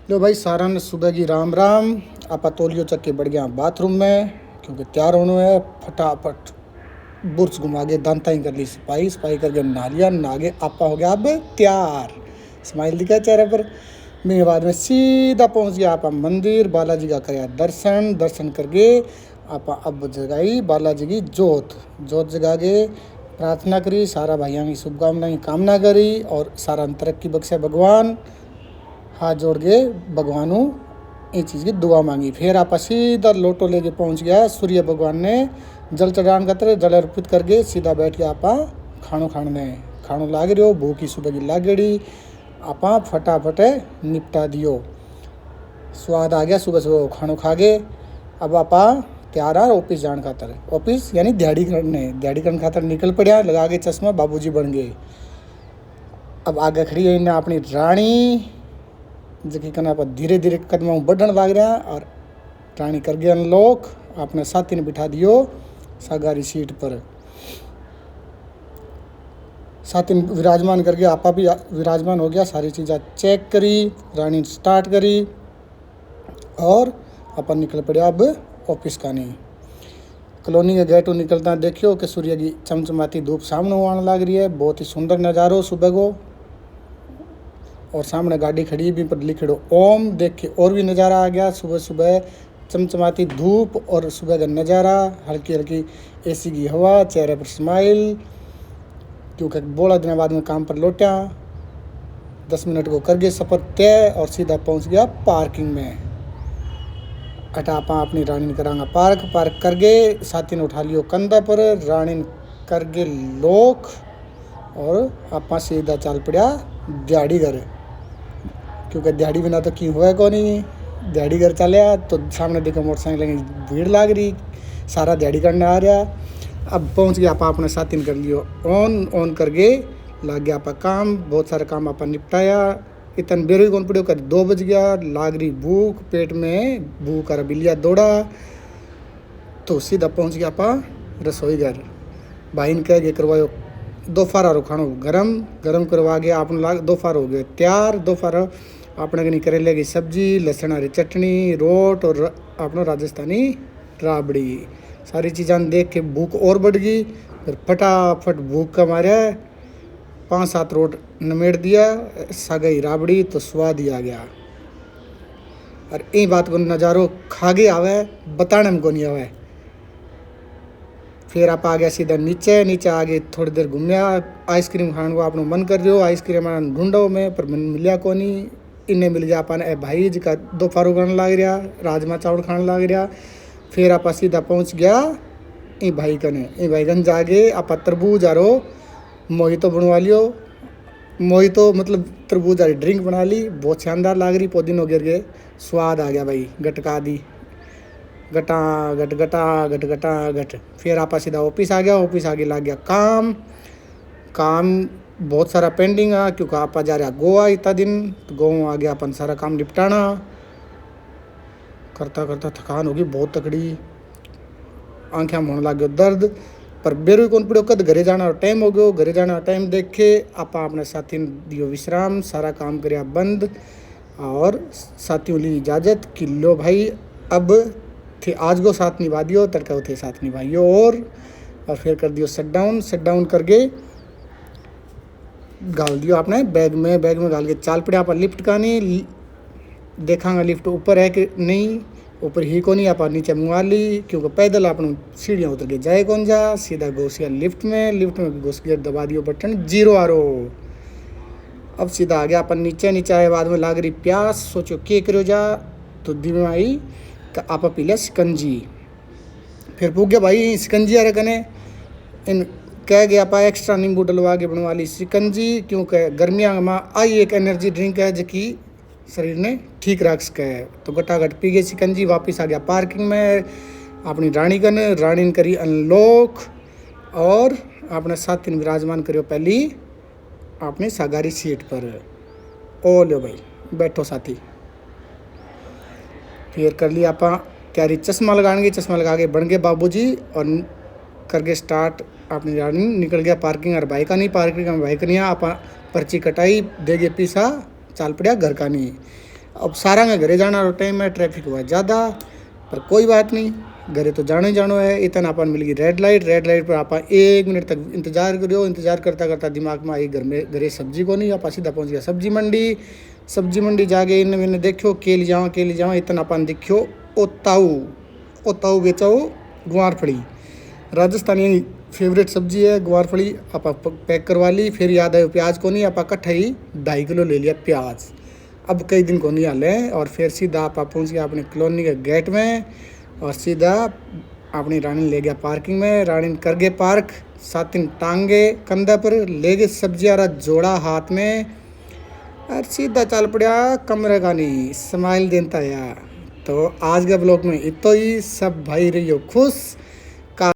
लो भाई सारा ने सुबह की राम राम। आपा तोलियो चक्के बढ़ गया बाथरूम में क्योंकि तैयार होना है। फटाफट बुर्स घुमा के दांता ही कर ली सफाई सफाई करके नहा लिया। नहा आपा हो गया अब तैयार। स्माइल दिखा चेहरे पर। मेरे बाद में सीधा पहुंच गया आपा मंदिर बालाजी का कराया दर्शन। दर्शन करके आपा अब जगाई बालाजी की जोत। जोत जगा के प्रार्थना करी। सारा भाइयों की शुभकामनाएं कामना करी और सारा तरक्की बख्शे भगवान। हाथ जोड़ के भगवानों ये चीज़ की दुआ मांगी। फिर आप सीधा लोटो लेके पहुंच गया सूर्य भगवान ने जल चढ़ान का जल अर्पित करके सीधा बैठ के आपा खाणो लाग रहे हो। भूखी सुबह की लागड़ी आपा फटाफट निपटा दियो। स्वाद आ गया सुबह सुबह खाणो खा गए। अब आपा तैयार आ ऑफिस जान खातर। ऑफिस यानी दिहाड़ी करने खातर निकल पड़ा। लगा के चश्मा बाबूजी बन गए। अब आगे खड़ी है इन्हें अपनी रानी जबकि कना पर धीरे धीरे कदमों बढ़न लग रहा और रानी कर गया अनलॉक। आपने साथी ने बिठा दियो सागारी सीट पर। साथी विराजमान करके आपा भी विराजमान हो गया। सारी चीज़ें चेक करी रानी स्टार्ट करी और अपन निकल पड़ा अब ऑफिस का नहीं। कॉलोनी के गेटों निकलता देखियो कि सूर्य की चमचमाती धूप सामने आने लग रही है। बहुत ही सुंदर नज़ारो सुबह को। और सामने गाड़ी खड़ी भी पर लिखो ओम। देख के और भी नज़ारा आ गया। सुबह सुबह चमचमाती धूप और सुबह का नज़ारा। हल्की हल्की एसी की हवा चेहरे पर स्माइल क्योंकि बोला दिन बाद में काम पर लौटा। 10 मिनट को कर गए सफ़र तय और सीधा पहुंच गया पार्किंग में। अटापा अपनी रानी ने करांगा पार्क कर गए। साथी ने उठा लियो कंधा पर रानी ने कर गए लोक और आपा सीधा चल पड़ा दिहाड़ी घर क्योंकि दिहाड़ी बिना तो क्यों हुआ को नहीं। दिहाड़ी घर चलिया तो सामने देखो मोटरसाइकिल की भीड़ लाग रही। सारा दिहाड़ी करने आ रहा। अब पहुंच गया आपा अपने साथी ने कर लियो ऑन करके लग गया आपा काम। बहुत सारा काम आपा निपटाया। इतन बेरोई कौन पड़ो कर 2 बज गया। लाग रही भूख पेट में भूख कर बिलिया दौड़ा तो सीधा पहुंच गया आपा रसोई घर। भाई ने कह के करवायो दोपहर खानो गरम करवा गया। आपने लाग दोपहर हो गए तैयार। दोपहर अपने कहीं करेले की सब्जी लहसुन हरी चटनी रोट और अपना राजस्थानी राबड़ी। सारी चीज़ें देख के भूख और बढ़ गई। फिर फटाफट भूख का मारे 5-7 रोट नमेड़ दिया सगई राबड़ी तो स्वाद ही आ गया। और ये बात को नज़ारो खा गए आवे बताने में को नहीं आवे। फिर आप आ गया सीधा नीचे आगे थोड़ी देर घूमया। आइसक्रीम खाने को आपने मन कर रहे हो। आइसक्रीम ढूंढो में पर मन मिलिया को नहीं। इन्हें मिल गया अपन भाई जी का दोपहर खाने लग रहा राजमा चावल खाने लग रहा। फिर आप सीधा पहुंच गया ई भाई कने। ई भाई कन जाके आप तरबूज आ रो मोहितो बनवा लियो। मोहितो मतलब तरबूज वाली ड्रिंक बना ली। बहुत शानदार लग रही। पुदीनो गिर गए स्वाद आ गया भाई। गटका दी गट। फिर आप सीधा ऑफिस आ गया। ऑफिस आगे लग गया काम बहुत सारा पेंडिंग है क्योंकि आप जा रहा गोवा इतना दिन तो गोवा आ गया अपन सारा काम निपटाना। करता करता थकान होगी बहुत तकड़ी। आंखें होने लग गयो दर्द पर बेरो कौन पड़ो कद घरे जाना टाइम हो गयो। घरे जाना टाइम देख के आप अपने साथी ने दियो विश्राम। सारा काम कराया बंद और साथियों ली इजाज़त कि लो भाई अब थे आज को साथ निभा दियो तड़का थे साथ निभाइयो। और फिर कर दियो शट डाउन करके गाल दियो आपने बैग में गाल के चाल पड़े। आप लिफ्ट का नहीं देखांगा लिफ्ट ऊपर है कि नहीं। ऊपर ही को नहीं आप नीचे मुँगा ली क्योंकि पैदल आप सीढ़ियाँ उतर के जाए कौन जा। सीधा घुस गया लिफ्ट में घुस गया दबा दियो बटन 0 आ रो। अब सीधा आ गया अपन नीचे आए बाद में लाग रही प्यास। सोचो के करो जा तो दिमाग आई आप पी लिया शिकंजी। फिर पूछ गया भाई शिकंजी आ रहे कने इन कह गया पा एक्स्ट्रा नींबू डलवा के बनवा ली शिकंजी क्योंकि गर्मियाँ में आई एक एनर्जी ड्रिंक है जो कि शरीर ने ठीक रख सके। तो गटागट पी गई शिकंजी। वापस आ गया पार्किंग में अपनी रानी करी अनलॉक और अपने साथी ने विराजमान करियो पहली अपनी सागारी सीट पर। ओ लो भाई बैठो साथी। फिर कर लिया आप तैयारी चश्मा लगाएंगे। चश्मा लगा के बन गए बाबूजी और करके स्टार्ट अपनी रानी निकल गया पार्किंग। और बाइक नहीं पार्किंग में बाइक नहीं आप पर्ची कटाई देगे पीसा चाल पड़ा घर का नहीं। अब सारा में घरे जाना टाइम है, ट्रैफिक हुआ ज़्यादा, पर कोई बात नहीं, घरे तो जानो ही जानो है। इतना अपन मिल गई रेड लाइट पर आप 1 मिनट तक इंतजार करो। इंतजार करता करता दिमाग में आई घरे सब्जी को नहीं, आप सीधा पहुंच गया सब्जी मंडी जाके इन मैंने देखो के ले जाओ इतना अपन देखो ओताऊ बेचाओ गुआरफली, राजस्थानी फेवरेट सब्जी है गुआरफली। आप पैक करवा ली, फिर याद आयो प्याज को नहीं, आप इकट्ठा ही 2.5 किलो ले लिया प्याज। अब कई दिन को नहीं हाले, और फिर सीधा आप पहुँच गया अपने कॉलोनी के गेट में, और सीधा अपनी रानी ले गया पार्किंग में। रानी कर गए पार्क, 7 दिन टांगे कंधा पर, ले गए सब्जियाँ रहा जोड़ा हाथ में, और सीधा चल पड़ा कमरे का नहीं स्माइल देता यार। तो आज के ब्लॉग में इतना ही, सब भाई रहियो खुश।